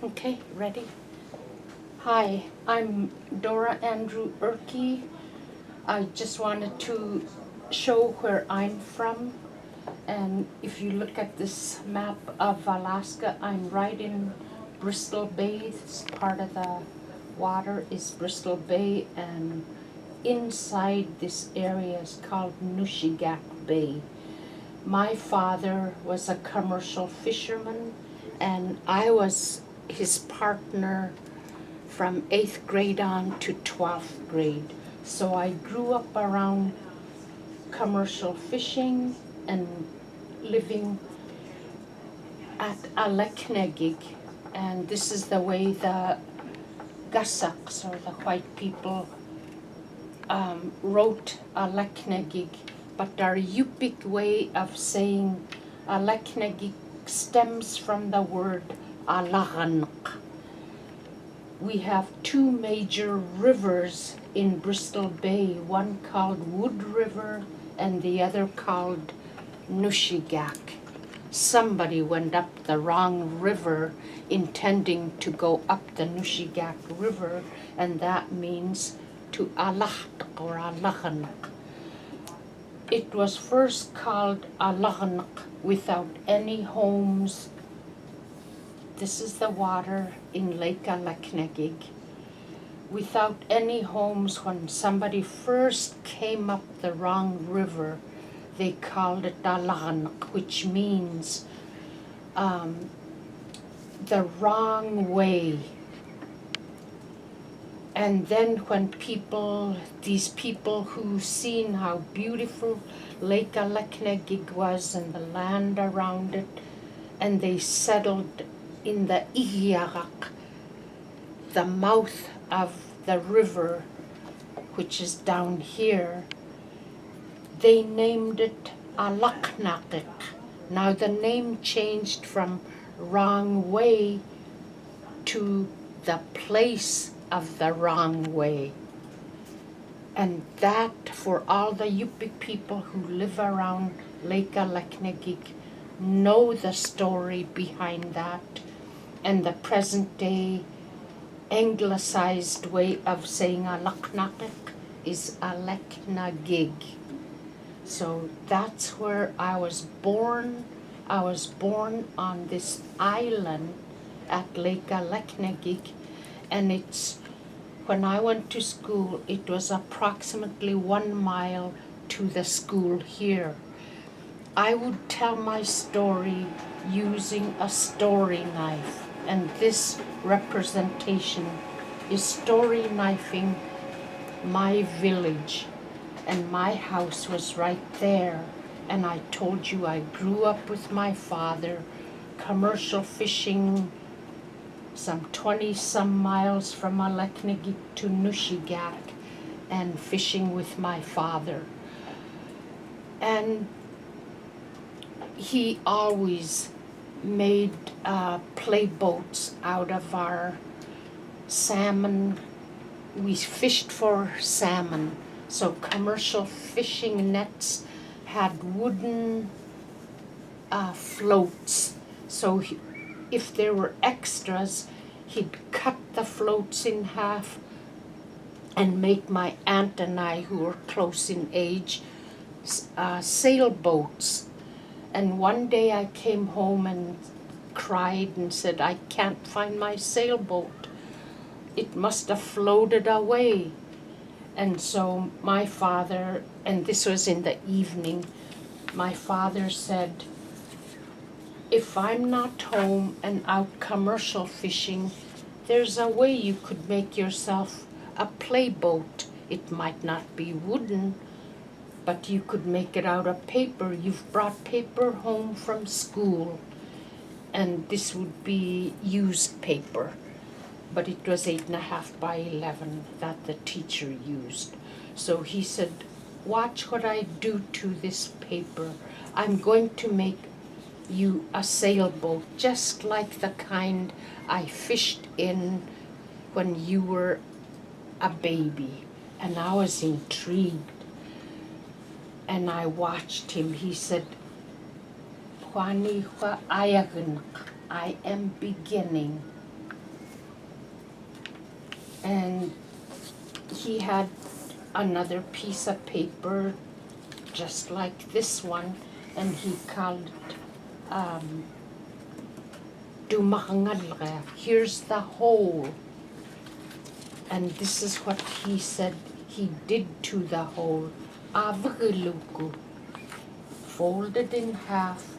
Okay, ready? Hi, I'm Dora Andrew Erkey. I just wanted to show where I'm from. And if you look at this map of Alaska, I'm right in Bristol Bay. This part of the water is Bristol Bay, and inside this area is called Nushigak Bay. My father was a commercial fisherman, and I was his partner from 8th grade on to 12th grade. So I grew up around commercial fishing and living at Aleknegig. And this is the way the Gusaks, or the white people, wrote Aleknegig. But our Yupik way of saying Aleknegig stems from the word Alagank. We have two major rivers in Bristol Bay, one called Wood River and the other called Nushigak. Somebody went up the wrong river intending to go up the Nushigak River, and that means to Alahtak or Alaghanak. It was first called Alaghanak without any homes. This is the water in Lake Aleknegig. Without any homes, when somebody first came up the wrong river, they called it Alaghanak, which means the wrong way. And then when these people who seen how beautiful Lake Aleknegig was and the land around it, and they settled in the Ihiarak, the mouth of the river, which is down here, they named it Alaknakik. Now the name changed from wrong way to the place of the wrong way. And that, for all the Yupik people who live around Lake Aleknegig, know the story behind that, and the present day anglicized way of saying Alaknakik is Aleknagig. So that's where I was born. I was born on this island at Lake Aleknegig, and when I went to school, it was approximately 1 mile to the school here. I would tell my story using a story knife, and this representation is story knifing my village, and my house was right there. And I told you I grew up with my father, commercial fishing, some 20-some miles from Aleknegig to Nushigak, and fishing with my father. And he always made play boats out of our salmon. We fished for salmon, so commercial fishing nets had wooden floats. So if there were extras, he'd cut the floats in half and make my aunt and I, who were close in age, sailboats. And one day I came home and cried and said, I can't find my sailboat. It must have floated away. And so my father, and this was in the evening, my father said, if I'm not home and out commercial fishing, there's a way you could make yourself a playboat. It might not be wooden, but you could make it out of paper. You've brought paper home from school, and this would be used paper, but it was 8.5 by 11 that the teacher used. So he said, watch what I do to this paper. I'm going to make you a sailboat, just like the kind I fished in when you were a baby. And I was intrigued. And I watched him. He said, I am beginning. And he had another piece of paper just like this one, and he called it Dumakangadre. Here's the hole. And this is what he said he did to the hole. Avgiluku. Fold it in half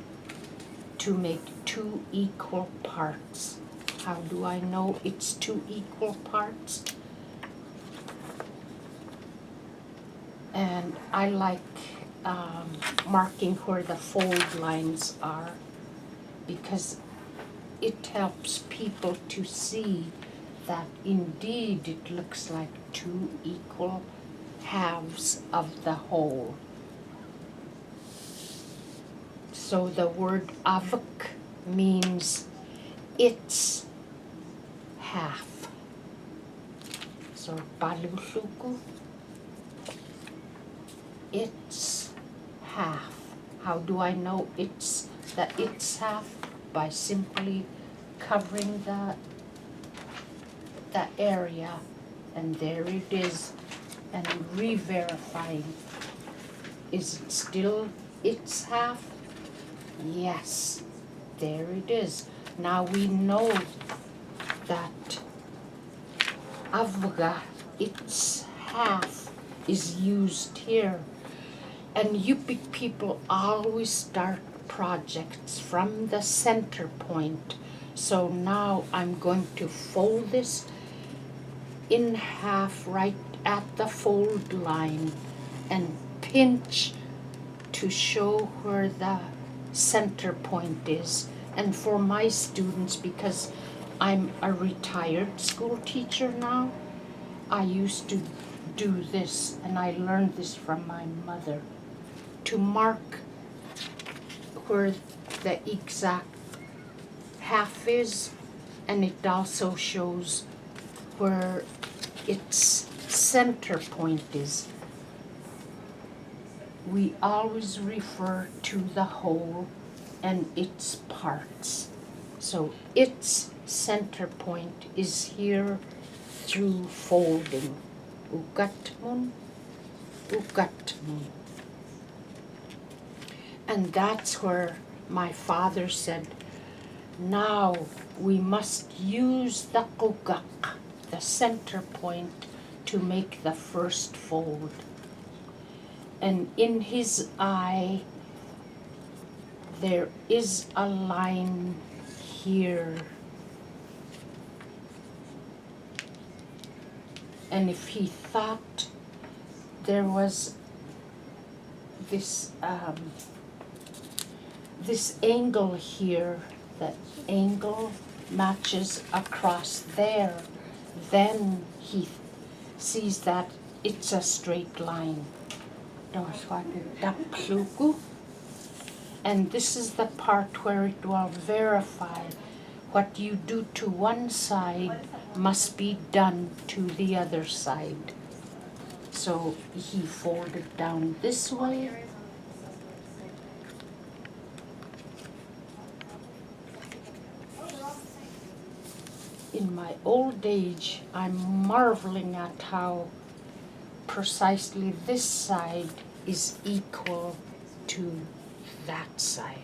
to make 2 equal parts. How do I know it's 2 equal parts? And I like marking where the fold lines are, because it helps people to see that indeed it looks like 2 equal halves of the whole. So the word avuk means it's half. So baluluku, it's half. How do I know it's half? By simply covering the area, and there it is, and re-verifying. Is it still its half? Yes, there it is. Now we know that avga, its half, is used here. And Yupik people always start projects from the center point. So now I'm going to fold this in half right at the fold line and pinch to show where the center point is. And for my students, because I'm a retired school teacher now, I used to do this, and I learned this from my mother, to mark where the exact half is, and it also shows where its center point is. We always refer to the whole and its parts. So its center point is here through folding. Ukatmun, ukatmun. And that's where my father said, now we must use the kukak, the center point, to make the first fold. And in his eye, there is a line here. And if he thought there was this angle here, that angle matches across there, then he sees that it's a straight line. And this is the part where it will verify what you do to one side must be done to the other side. So he folded down this way. In my old age, I'm marveling at how precisely this side is equal to that side.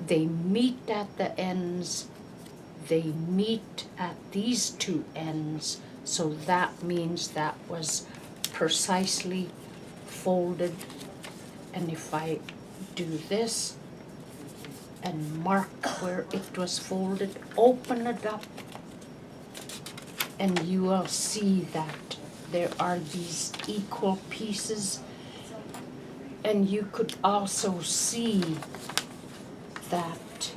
They meet at the ends, they meet at these 2 ends, so that means that was precisely folded. And if I do this and mark where it was folded, open it up, and you will see that there are these equal pieces. And you could also see that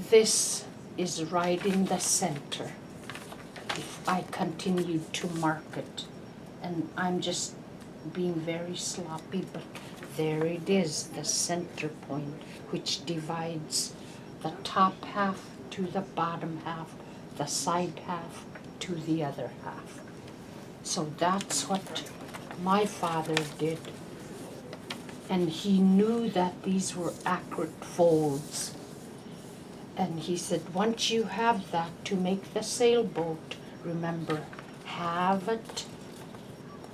this is right in the center. If I continue to mark it, and I'm just being very sloppy, but there it is, the center point, which divides the top half to the bottom half, the side half to the other half. So that's what my father did. And he knew that these were accurate folds. And he said, once you have that to make the sailboat, remember, have it,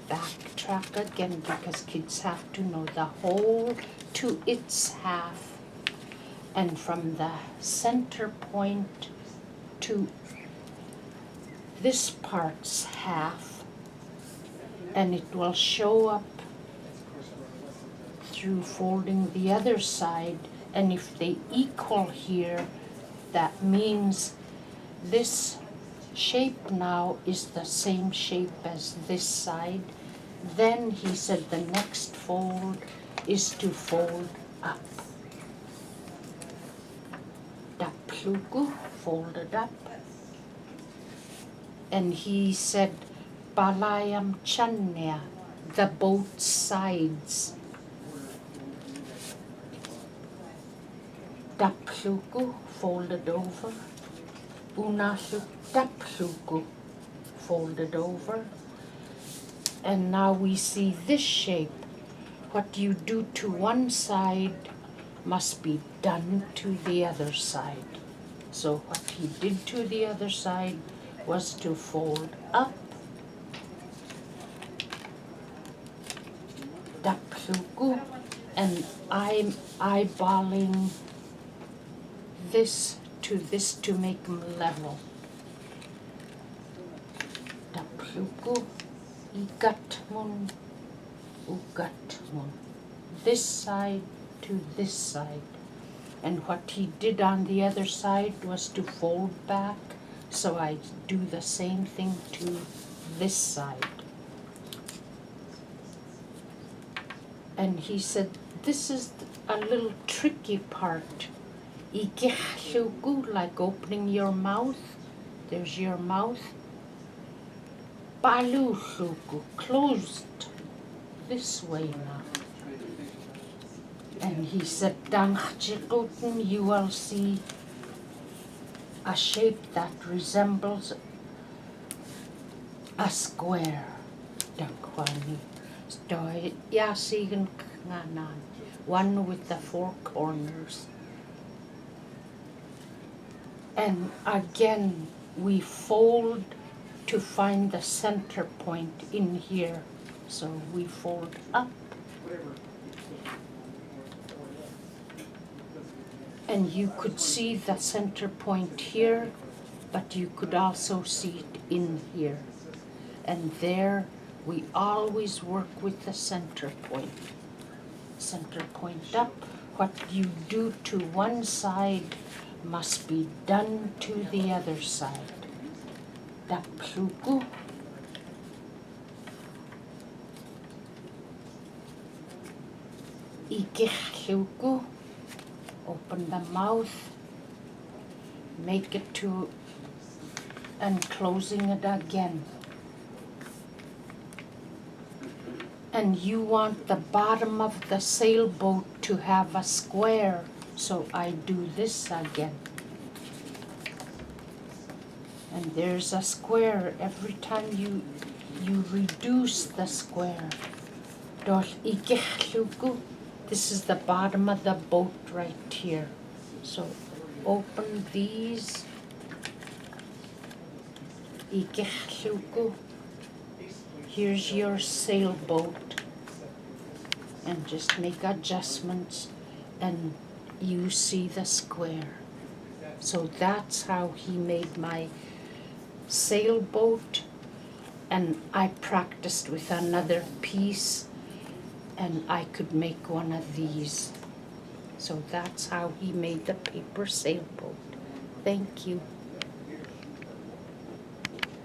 backtrack again, because kids have to know the whole to its half. And from the center point to this part's half, and it will show up through folding the other side. And if they equal here, that means this shape now is the same shape as this side. Then he said the next fold is to fold up. Dapluku, folded up. And he said Balayam Chanya, the both sides. Dapluku, folded over. Unasu dapluku, folded over. And now we see this shape. What you do to one side must be done to the other side. So what he did to the other side was to fold up, dapluku, and I'm eyeballing this to make them level. Dapluku, igatmun, ugatmun. This side to this side. And what he did on the other side was to fold back, so I do the same thing to this side. And he said, this is a little tricky part. Ikihluku, like opening your mouth. There's your mouth. Baluluku, closed this way now. And he said, Danchikuten, you will see a shape that resembles a square. Dankwani. Stoi yasigan nganan. One with the four corners. And again, we fold to find the center point in here. So we fold up. And you could see the center point here, but you could also see it in here. And there, we always work with the center point. Center point up. What you do to one side must be done to the other side. Dapluku. Ikihluku. Open the mouth, make it to, and closing it again. And you want the bottom of the sailboat to have a square, so I do this again. And there's a square every time you reduce the square. This is the bottom of the boat right here. So open these. Here's your sailboat. And just make adjustments and you see the square. So that's how he made my sailboat. And I practiced with another piece. And I could make one of these. So that's how he made the paper sailboat. Thank you.